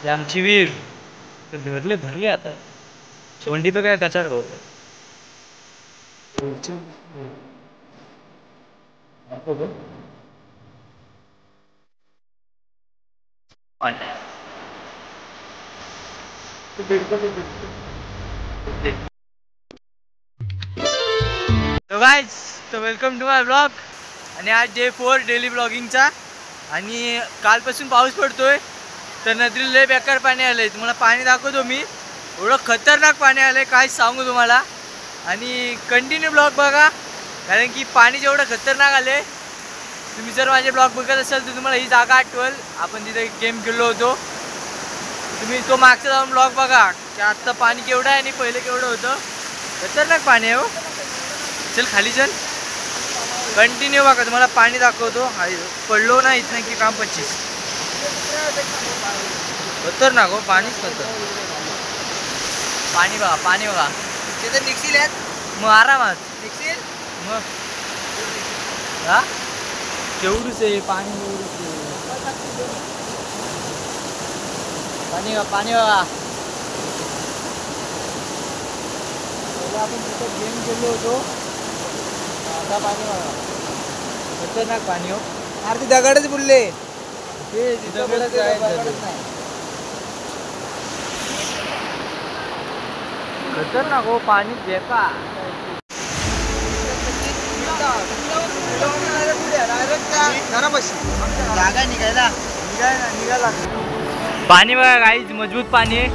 आमची वीर भरले भरले आता सोंडी पे काय कचाड होत तो गाइस तो वेलकम टू माय ब्लॉग आणि आज डे 4 डेली ब्लॉगिंगचा आणि कालपासून पाऊस पडतोय तर नदीला लय बेकार पाणी आलंय। तुम्हाला पाणी दाखवतो मी, एवढं खतरनाक पाणी आलंय काय सांगू तुम्हाला। आणि कंटिन्यू ब्लॉग बघा कारण की पाणी जेवढं खतरनाक आलंय, तुम्ही जर माझे ब्लॉग बघत असाल तर तुम्हाला ही जागा आठवल, आपण तिथे गेम खेळलो होतो। तुम्ही तो मागचा जाऊन ब्लॉग बघा की आत्ता पाणी केवढं आहे आणि पहिले केवढं होतं। खतरनाक पाणी आहे हो। चल खाली चल, कंटिन्यू बघा तुम्हाला पाणी दाखवतो। पडलो ना इथं की काम 25 खतरनाक हो, पाणीच खतरनाक। पाणी बघा पाणी बघा, ते तर निघशील आहेत मग आरामात निघशील मग। हा केवढूच आहे पाणी, एवढूच पाणी बघा पाणी बघा। पहिला आपण तिथं गेम खेळलो होतो, आता पाणी बघा खतरनाक पाणी हो। अरे ते दगडच बुडले, ते दगडच नाही खतरनाक हो, पाणी बेकार। जागा निघायला पाणी बघा गाईज, मजबूत पाणी आहे।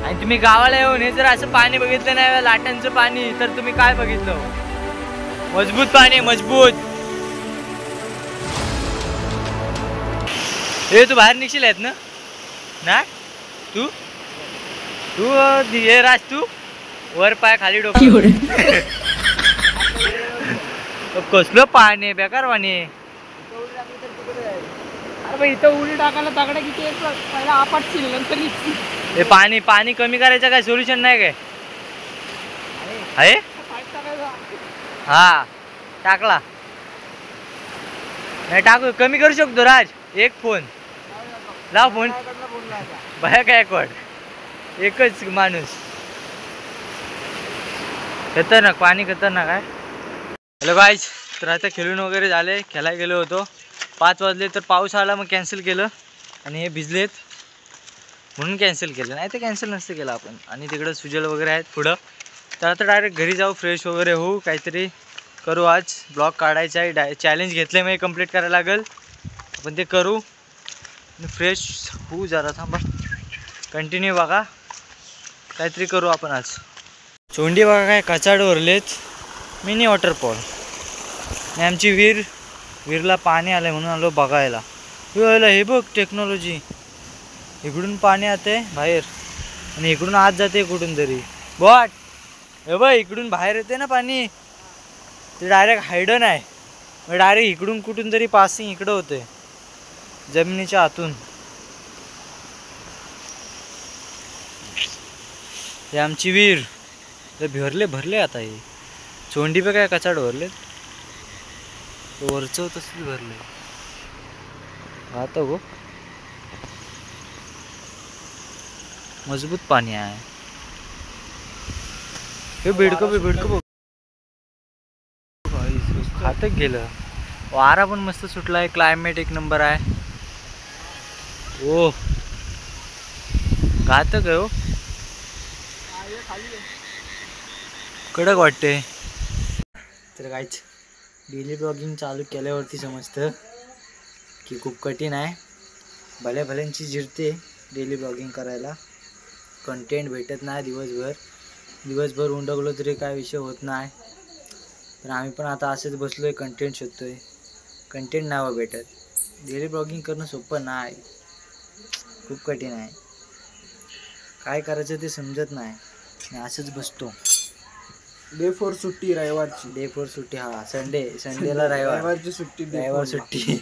आणि तुम्ही गावाला येऊन हे जर असं पाणी बघितलं नाही लाटांचं पाणी तर तुम्ही काय बघितलं। मजबूत पाणी मजबूत। हे तू बाहेर निघशील आहेत ना ना तू तू हे राज तू वर पाय खाली डोकं कसलं पाणी बेकार पाणी। अरे इथं उडी टाकायला तगडा किती पहिला आपटशील नंतर हे पाणी पाणी कमी करायचं काय सोल्युशन नाही काय आहे? हा टाकला नाही टाकू, कमी करू शकतो राज। एक फोन लाव, फोन बाया गायकवाड एकच माणूस। खतरनाक पाणी खतरनाक आहे। हॅलो गाईज, तर आता खेळून वगैरे झाले, खेळायला गेलो होतो 5 वाजले तर पाऊस आला मग कॅन्सल केलं आणि हे भिजलेत म्हणून कॅन्सल केलं, नाही तर कॅन्सल नसतं केलं आपण। आणि तिकडं सुजल वगैरे आहेत पुढं, तर आता डायरेक्ट घरी जाऊ फ्रेश वगैरे होऊ, काहीतरी करू। आज ब्लॉग काढायचा आहे, चॅलेंज घेतलं मी कंप्लीट करायला लागेल, आपण ते करू आणि फ्रेश होऊ। जरा थांबा, कंटिन्यू बघा, काहीतरी करू आपण आज। चोंडी बघा काय कचाड वरलेत, मिनी वॉटरफॉल। आणि आमची वीरला पाणी आलंय म्हणून आलो बघायला। हे बघ टेक्नॉलॉजी, इकडून पाणी येते बाहेर आणि इकडून आत जाते कुठून तरी बॉट। हे बघ इकडून बाहेर येते ना पाणी, ते डायरेक्ट हायडन आहे, मग डायरेक्ट इकडून कुठून तरी पासिंग इकडं होते जमिनीच्या आतून। हे आमची वीर भरले आता। हे चोंडी पे काय कचाड भरले, वरचं तसंच भरले आता गो। मजबूत पाणी आहे हे। बेडकं खातच गेलं। वारा पण मस्त सुटला आहे, क्लायमेट एक नंबर आहे। ओ घातक आहे हो, कडक वाटते। तर काहीच डेली ब्लॉगिंग चालू केल्यावरती समजतं की खूप कठीण आहे। भल्यांची जिरते डेली ब्लॉगिंग करायला, कंटेंट भेटत नाही दिवसभर उंडगलो तरी काय विषय होत नाही। तर आम्ही पण आता असंच बसलोय, कंटेंट शोधतोय, कंटेंट नाही भेटत। डेली ब्लॉगिंग करणं सोपं नाही, खूप कठीण आहे, काय करायचं ते समजत नाही, असंच बसतो। डे 4 सुट्टी, रविवारची डे 4 सुट्टी। हा संडेला रविवारची सुट्टी, रविवार सुट्टी,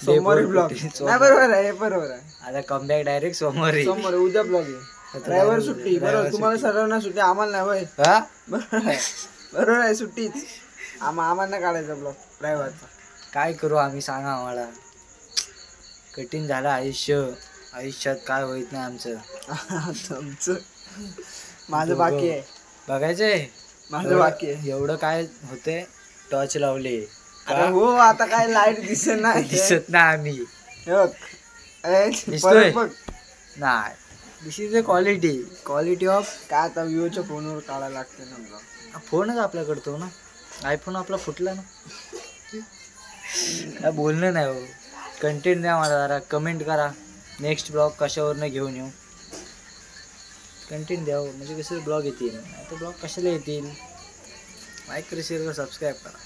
सोमवारी ब्लॉग नाही। बरोबर आहे, बरोबर आहे। आता कमबॅक डायरेक्ट सोमवारी उद्या ब्लॉग आहे। रविवार सुट्टी, बरोबर, तुम्हाला सर्वांना सुट्टी, आम्हाला नाही होय। हा बरोबर आहे, सुट्टीच आम्हाला काढायचा ब्लॉग रविवारचा। काय करू आम्ही सांगा आम्हाला। कठीण झालं आयुष्यात काय होईत नाही आमचं. तुमचं माझं बाकी आहे. बघायचंय माझं बाकी आहे. एवढं काय होते. टॉर्च लावले अरे हो आता काय लाईट दिसत नाही. दिसत नाही आम्ही. हे बघ. दिसतोय? परत बघ. नाही दिस इज अ क्वालिटी ऑफ. काय आता विवोच्या फोनवर काढायला लागते ना. फोनच आपल्याकडे तो ना. आयफोन आपला फुटला ना. काय बोलणं नाही हो. कंटेंट द्या मला जरा. कमेंट करा नेक्स्ट ब्लॉग कशावरनं घेऊन येऊ. कंटेंट द्यावं म्हणजे कसं ब्लॉग येतील. नाही तर ब्लॉग कशाला येतील. लाईक करा शेअर करा सबस्क्राईब करा.